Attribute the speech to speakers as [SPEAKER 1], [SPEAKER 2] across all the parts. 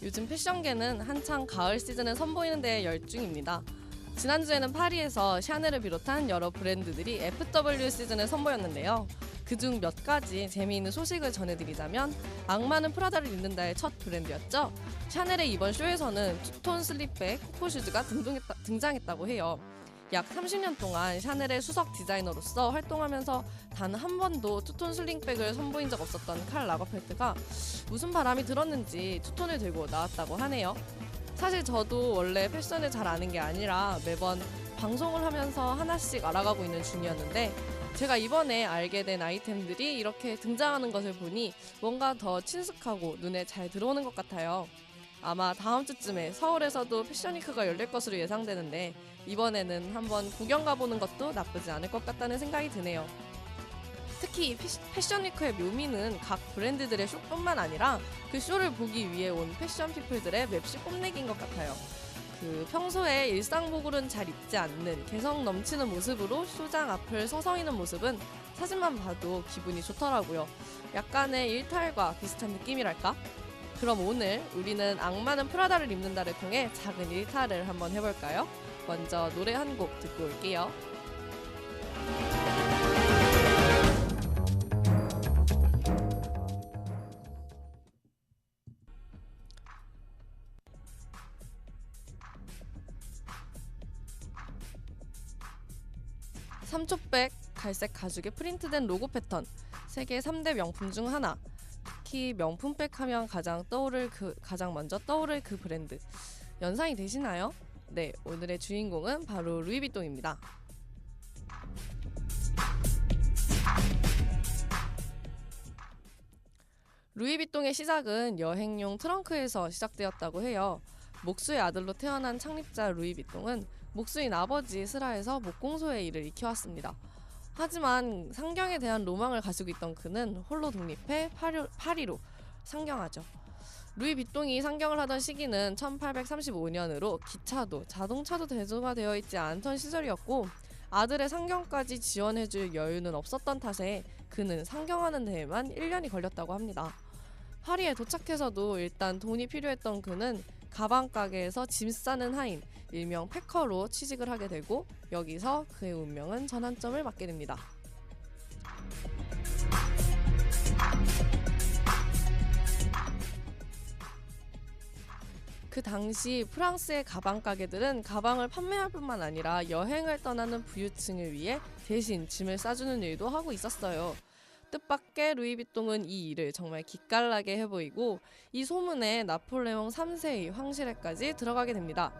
[SPEAKER 1] 요즘 패션계는 한창 가을 시즌을 선보이는 데에 열중입니다. 지난주에는 파리에서 샤넬을 비롯한 여러 브랜드들이 FW 시즌을 선보였는데요. 그중 몇 가지 재미있는 소식을 전해드리자면 악마는 프라다를 입는다의 첫 브랜드였죠. 샤넬의 이번 쇼에서는 투톤 슬립백, 코코슈즈가 등장했다고 해요. 약 30년 동안 샤넬의 수석 디자이너로서 활동하면서 단 한 번도 투톤 슬링백을 선보인 적 없었던 칼 라거펠트가 무슨 바람이 들었는지 투톤을 들고 나왔다고 하네요. 사실 저도 원래 패션을 잘 아는 게 아니라 매번 방송을 하면서 하나씩 알아가고 있는 중이었는데 제가 이번에 알게 된 아이템들이 이렇게 등장하는 것을 보니 뭔가 더 친숙하고 눈에 잘 들어오는 것 같아요. 아마 다음 주쯤에 서울에서도 패션위크가 열릴 것으로 예상되는데 이번에는 한번 구경 가보는 것도 나쁘지 않을 것 같다는 생각이 드네요. 특히 이 패션위크의 묘미는 각 브랜드들의 쇼뿐만 아니라 그 쇼를 보기 위해 온 패션 피플들의 맵시 뽐내기인 것 같아요. 평소에 일상복으로는 잘 입지 않는 개성 넘치는 모습으로 쇼장 앞을 서성이는 모습은 사진만 봐도 기분이 좋더라고요. 약간의 일탈과 비슷한 느낌이랄까? 그럼 오늘 우리는 악마는 프라다를 입는다를 통해 작은 일탈을 한번 해볼까요? 먼저 노래 한 곡 듣고 올게요. 삼초백 갈색 가죽에 프린트된 로고 패턴, 세계 3대 명품 중 하나. 특히 명품백 하면 가장 먼저 떠오를 그 브랜드. 연상이 되시나요? 네, 오늘의 주인공은 바로 루이비통입니다. 루이비통의 시작은 여행용 트렁크에서 시작되었다고 해요. 목수의 아들로 태어난 창립자 루이비통은 목수인 아버지 스라에서 목공소의 일을 익혀왔습니다. 하지만 상경에 대한 로망을 가지고 있던 그는 홀로 독립해 파리로 상경하죠. 루이비통이 상경을 하던 시기는 1835년으로 기차도 자동차도 대중화되어 있지 않던 시절이었고 아들의 상경까지 지원해줄 여유는 없었던 탓에 그는 상경하는 데에만 1년이 걸렸다고 합니다. 파리에 도착해서도 일단 돈이 필요했던 그는 가방 가게에서 짐 싸는 하인, 일명 패커로 취직을 하게 되고 여기서 그의 운명은 전환점을 맞게 됩니다. 그 당시 프랑스의 가방 가게들은 가방을 판매할 뿐만 아니라 여행을 떠나는 부유층을 위해 대신 짐을 싸주는 일도 하고 있었어요. 뜻밖의 루이비통은 이 일을 정말 기깔나게 해보이고 이 소문에 나폴레옹 3세의 황실에까지 들어가게 됩니다.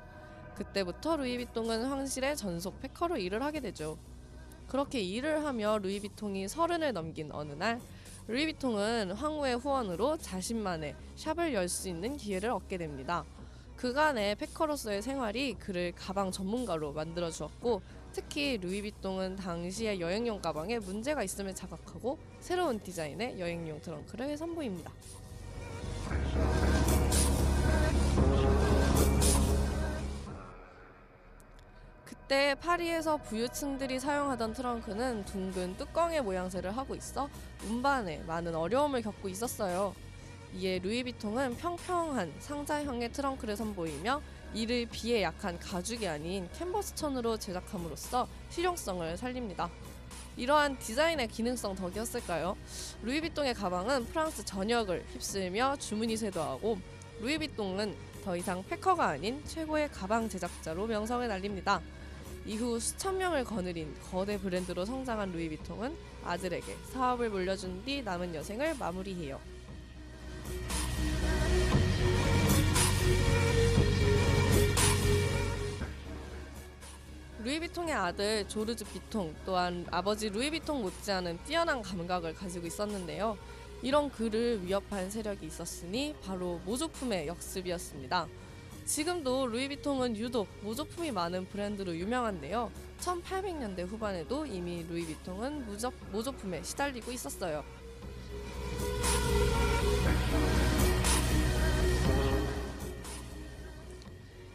[SPEAKER 1] 그때부터 루이비통은 황실의 전속 패커로 일을 하게 되죠. 그렇게 일을 하며 루이비통이 30을 넘긴 어느 날 루이비통은 황후의 후원으로 자신만의 샵을 열 수 있는 기회를 얻게 됩니다. 그간의 패커로서의 생활이 그를 가방 전문가로 만들어 주었고 특히 루이비통은 당시의 여행용 가방에 문제가 있음을 자각하고 새로운 디자인의 여행용 트렁크를 선보입니다. 그때 파리에서 부유층들이 사용하던 트렁크는 둥근 뚜껑의 모양새를 하고 있어 운반에 많은 어려움을 겪고 있었어요. 이에 루이비통은 평평한 상자형의 트렁크를 선보이며 이를 비에 약한 가죽이 아닌 캔버스 천으로 제작함으로써 실용성을 살립니다. 이러한 디자인의 기능성 덕이었을까요? 루이비통의 가방은 프랑스 전역을 휩쓸며 주문이 쇄도하고 루이비통은 더 이상 패커가 아닌 최고의 가방 제작자로 명성을 날립니다. 이후 수천 명을 거느린 거대 브랜드로 성장한 루이비통은 아들에게 사업을 물려준 뒤 남은 여생을 마무리해요. 루이비통의 아들 조르주 비통 또한 아버지 루이비통 못지않은 뛰어난 감각을 가지고 있었는데요. 이런 그를 위협한 세력이 있었으니 바로 모조품의 역습이었습니다. 지금도 루이비통은 유독 모조품이 많은 브랜드로 유명한데요. 1800년대 후반에도 이미 루이비통은 모조품에 시달리고 있었어요.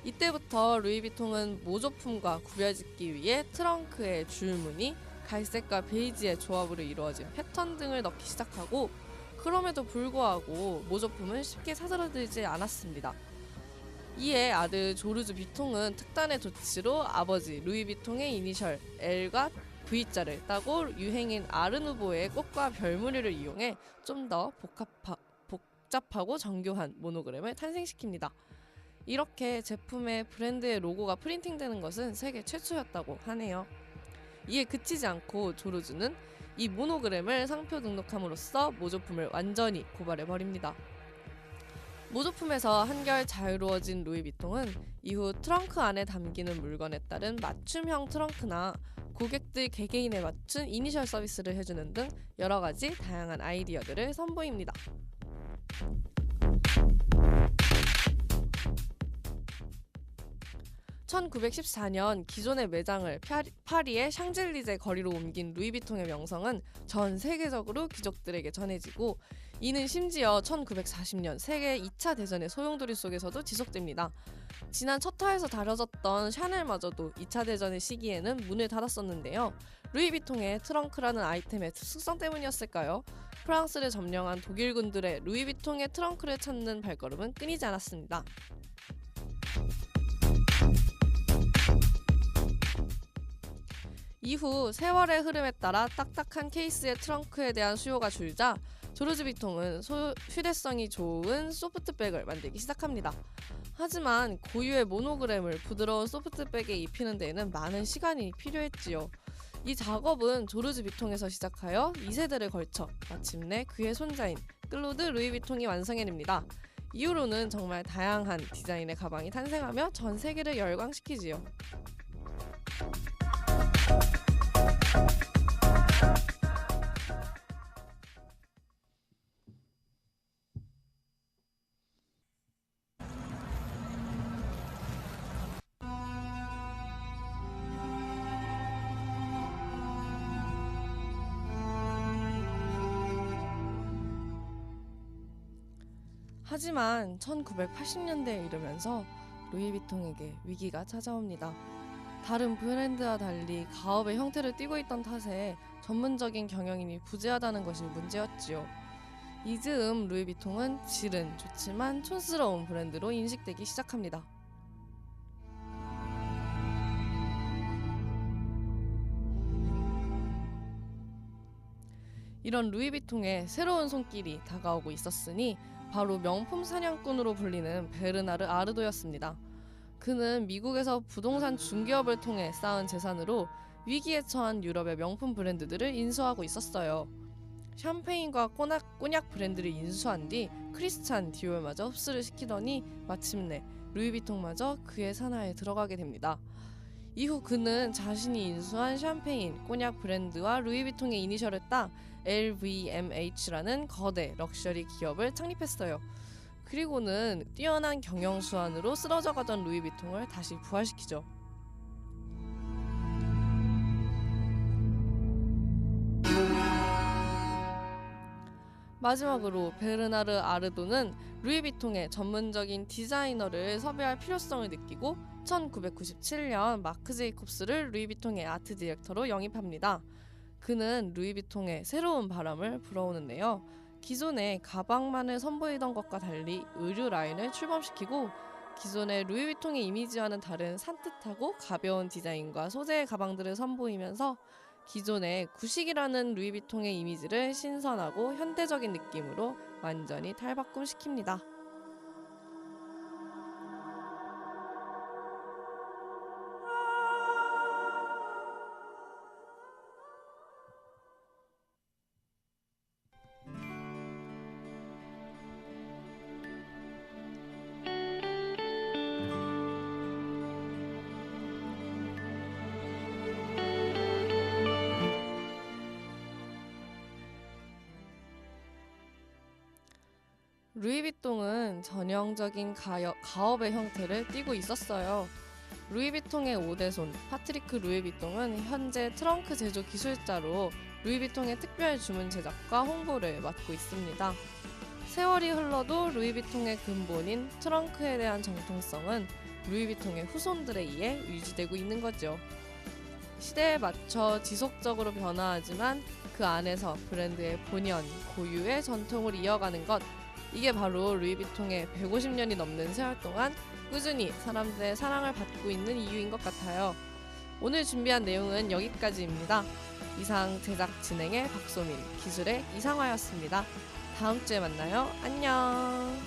[SPEAKER 1] 이때부터 루이비통은 모조품과 구별짓기 위해 트렁크의 줄무늬, 갈색과 베이지의 조합으로 이루어진 패턴 등을 넣기 시작하고 그럼에도 불구하고 모조품은 쉽게 사들어들지 않았습니다. 이에 아들 조르주 비통은 특단의 조치로 아버지 루이 비통의 이니셜 L과 V자를 따고 유행인 아르누보의 꽃과 별무늬를 이용해 좀 더 복잡하고 정교한 모노그램을 탄생시킵니다. 이렇게 제품의 브랜드의 로고가 프린팅되는 것은 세계 최초였다고 하네요. 이에 그치지 않고 조르주는 이 모노그램을 상표 등록함으로써 모조품을 완전히 고발해버립니다. 모조품에서 한결 자유로워진 루이비통은 이후 트렁크 안에 담기는 물건에 따른 맞춤형 트렁크나 고객들 개개인에 맞춘 이니셜 서비스를 해주는 등 여러가지 다양한 아이디어들을 선보입니다. 1914년 기존의 매장을 파리의 샹젤리제 거리로 옮긴 루이비통의 명성은 전 세계적으로 귀족들에게 전해지고, 이는 심지어 1940년 세계 2차 대전의 소용돌이 속에서도 지속됩니다. 지난 첫 화에서 다뤄졌던 샤넬마저도 2차 대전의 시기에는 문을 닫았었는데요. 루이비통의 트렁크라는 아이템의 특수성 때문이었을까요? 프랑스를 점령한 독일군들의 루이비통의 트렁크를 찾는 발걸음은 끊이지 않았습니다. 이후 세월의 흐름에 따라 딱딱한 케이스의 트렁크에 대한 수요가 줄자 조르주 비통은 휴대성이 좋은 소프트백을 만들기 시작합니다. 하지만 고유의 모노그램을 부드러운 소프트백에 입히는 데에는 많은 시간이 필요했지요. 이 작업은 조르주 비통에서 시작하여 2세대를 걸쳐 마침내 그의 손자인 클로드 루이 비통이 완성해냅니다. 이후로는 정말 다양한 디자인의 가방이 탄생하며 전 세계를 열광시키지요. 하지만 1980년대에 이르면서 루이비통에게 위기가 찾아옵니다. 다른 브랜드와 달리 가업의 형태를 띠고 있던 탓에 전문적인 경영인이 부재하다는 것이 문제였지요. 이 즈음 루이비통은 질은 좋지만 촌스러운 브랜드로 인식되기 시작합니다. 이런 루이비통의 새로운 손길이 다가오고 있었으니 바로 명품 사냥꾼으로 불리는 베르나르 아르도였습니다. 그는 미국에서 부동산 중개업을 통해 쌓은 재산으로 위기에 처한 유럽의 명품 브랜드들을 인수하고 있었어요. 샴페인과 꼬냑 브랜드를 인수한 뒤 크리스찬 디올마저 흡수를 시키더니 마침내 루이비통마저 그의 산하에 들어가게 됩니다. 이후 그는 자신이 인수한 샴페인, 꼬냑 브랜드와 루이비통의 이니셜을 따 LVMH라는 거대 럭셔리 기업을 창립했어요. 그리고는 뛰어난 경영 수완으로 쓰러져가던 루이비통을 다시 부활시키죠. 마지막으로 베르나르 아르도는 루이비통의 전문적인 디자이너를 섭외할 필요성을 느끼고 1997년 마크 제이콥스를 루이비통의 아트 디렉터로 영입합니다. 그는 루이비통에 새로운 바람을 불어오는데요. 기존의 가방만을 선보이던 것과 달리 의류 라인을 출범시키고 기존의 루이비통의 이미지와는 다른 산뜻하고 가벼운 디자인과 소재의 가방들을 선보이면서 기존의 구식이라는 루이비통의 이미지를 신선하고 현대적인 느낌으로 완전히 탈바꿈시킵니다. 루이비통은 전형적인 가업의 형태를 띠고 있었어요. 루이비통의 5대손 파트리크 루이비통은 현재 트렁크 제조 기술자로 루이비통의 특별 주문 제작과 홍보를 맡고 있습니다. 세월이 흘러도 루이비통의 근본인 트렁크에 대한 정통성은 루이비통의 후손들에 의해 유지되고 있는 거죠. 시대에 맞춰 지속적으로 변화하지만 그 안에서 브랜드의 본연, 고유의 전통을 이어가는 것. 이게 바로 루이비통의 150년이 넘는 세월 동안 꾸준히 사람들의 사랑을 받고 있는 이유인 것 같아요. 오늘 준비한 내용은 여기까지입니다. 이상 제작 진행의 박소민, 기술의 이상화였습니다. 다음 주에 만나요. 안녕.